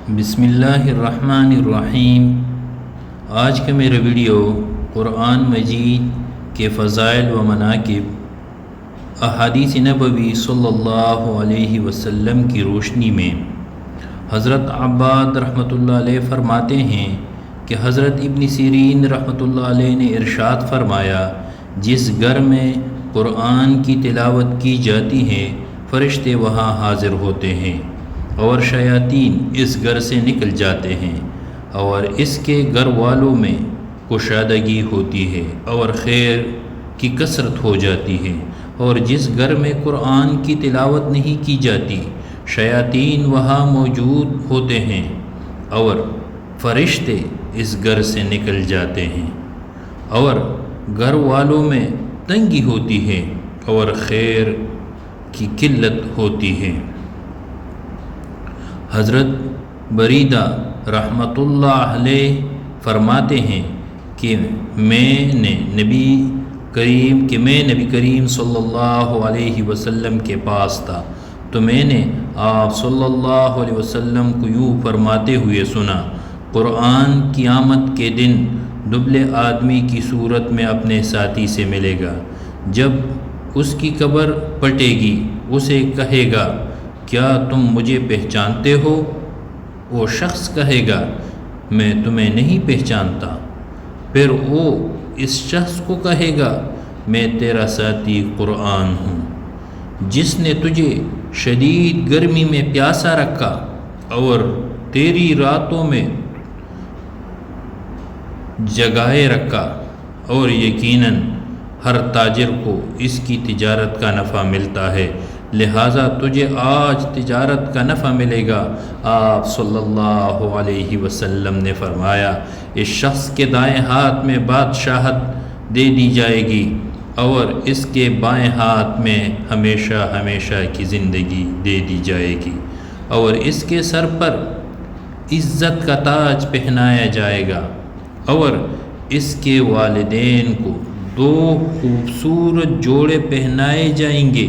بسم اللہ الرحمن الرحیم۔ آج کا میرا ویڈیو قرآن مجید کے فضائل و مناقب احادیث نبوی صلی اللہ علیہ وسلم کی روشنی میں حضرت عباد رحمۃ اللہ علیہ فرماتے ہیں کہ حضرت ابن سیرین رحمۃ اللہ علیہ نے ارشاد فرمایا، جس گھر میں قرآن کی تلاوت کی جاتی ہے فرشتے وہاں حاضر ہوتے ہیں اور شیاطین اس گھر سے نکل جاتے ہیں، اور اس کے گھر والوں میں کشادگی ہوتی ہے اور خیر کی کثرت ہو جاتی ہے۔ اور جس گھر میں قرآن کی تلاوت نہیں کی جاتی شیاطین وہاں موجود ہوتے ہیں اور فرشتے اس گھر سے نکل جاتے ہیں، اور گھر والوں میں تنگی ہوتی ہے اور خیر کی قلت ہوتی ہے۔ حضرت بریدہ رحمۃ اللہ علیہ فرماتے ہیں کہ میں نبی کریم صلی اللہ علیہ وسلم کے پاس تھا تو میں نے آپ صلی اللہ علیہ وسلم کو یوں فرماتے ہوئے سنا، قرآن قیامت کے دن دبلے آدمی کی صورت میں اپنے ساتھی سے ملے گا، جب اس کی قبر پٹے گی اسے کہے گا، کیا تم مجھے پہچانتے ہو؟ وہ شخص کہے گا، میں تمہیں نہیں پہچانتا۔ پھر وہ اس شخص کو کہے گا، میں تیرا ساتھی قرآن ہوں، جس نے تجھے شدید گرمی میں پیاسا رکھا اور تیری راتوں میں جگائے رکھا، اور یقیناً ہر تاجر کو اس کی تجارت کا نفع ملتا ہے، لہٰذا تجھے آج تجارت کا نفع ملے گا۔ آپ صلی اللہ علیہ وسلم نے فرمایا، اس شخص کے دائیں ہاتھ میں بادشاہت دے دی جائے گی اور اس کے بائیں ہاتھ میں ہمیشہ ہمیشہ کی زندگی دے دی جائے گی، اور اس کے سر پر عزت کا تاج پہنایا جائے گا، اور اس کے والدین کو 2 خوبصورت جوڑے پہنائے جائیں گے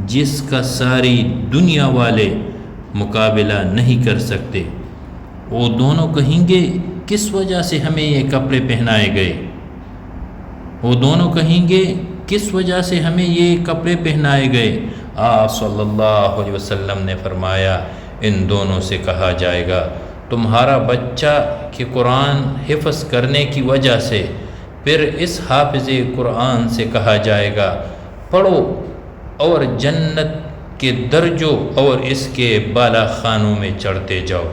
جس کا ساری دنیا والے مقابلہ نہیں کر سکتے۔ وہ دونوں کہیں گے، کس وجہ سے ہمیں یہ کپڑے پہنائے گئے؟ وہ دونوں کہیں گے، کس وجہ سے ہمیں یہ کپڑے پہنائے گئے؟ آپ صلی اللہ علیہ وسلم نے فرمایا، ان دونوں سے کہا جائے گا، تمہارا بچہ کہ قرآن حفظ کرنے کی وجہ سے۔ پھر اس حافظ قرآن سے کہا جائے گا، پڑھو اور جنت کے درجوں اور اس کے بالا خانوں میں چڑھتے جاؤ۔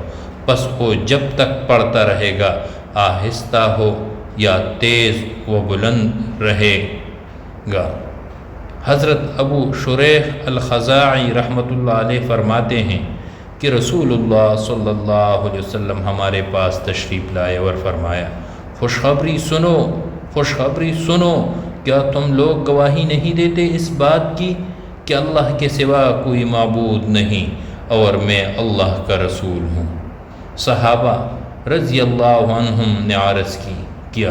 پس وہ جب تک پڑھتا رہے گا، آہستہ ہو یا تیز و بلند رہے گا۔ حضرت ابو شریح الخزاعی رحمۃ اللہ علیہ فرماتے ہیں کہ رسول اللہ صلی اللہ علیہ وسلم ہمارے پاس تشریف لائے اور فرمایا، خوشخبری سنو، خوشخبری سنو، کیا تم لوگ گواہی نہیں دیتے اس بات کی کہ اللہ کے سوا کوئی معبود نہیں اور میں اللہ کا رسول ہوں؟ صحابہ رضی اللہ عنہم نے عرض کیا،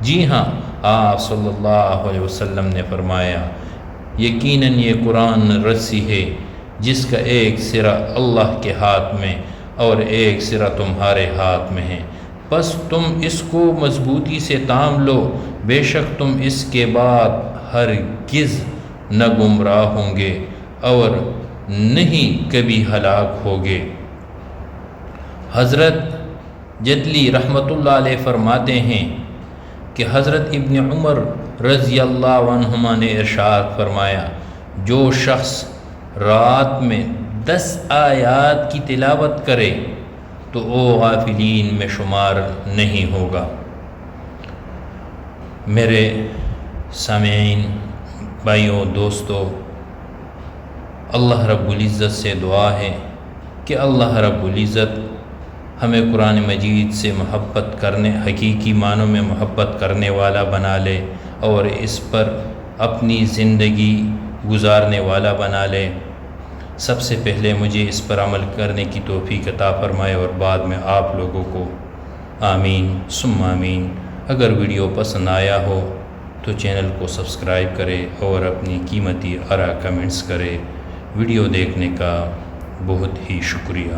جی ہاں۔ آپ صلی اللہ علیہ وسلم نے فرمایا، یقیناً یہ قرآن رسی ہے جس کا ایک سرا اللہ کے ہاتھ میں اور ایک سرا تمہارے ہاتھ میں ہے، بس تم اس کو مضبوطی سے تھام لو، بے شک تم اس کے بعد ہرگز نہ گمراہ ہوں گے اور نہیں کبھی ہلاک ہوگے۔ حضرت جدلی رحمۃ اللہ علیہ فرماتے ہیں کہ حضرت ابن عمر رضی اللہ عنہما نے ارشاد فرمایا، جو شخص رات میں 10 آیات کی تلاوت کرے تو وہ غافلین میں شمار نہیں ہوگا۔ میرے سامعین، بھائیوں، دوستو، اللہ رب العزت سے دعا ہے کہ اللہ رب العزت ہمیں قرآن مجید سے محبت کرنے، حقیقی معنوں میں محبت کرنے والا بنا لے اور اس پر اپنی زندگی گزارنے والا بنا لے۔ سب سے پہلے مجھے اس پر عمل کرنے کی توفیق عطا فرمائے اور بعد میں آپ لوگوں کو، آمین ثم آمین۔ اگر ویڈیو پسند آیا ہو تو چینل کو سبسکرائب کرے اور اپنی قیمتی آراء کمنٹس کرے۔ ویڈیو دیکھنے کا بہت ہی شکریہ۔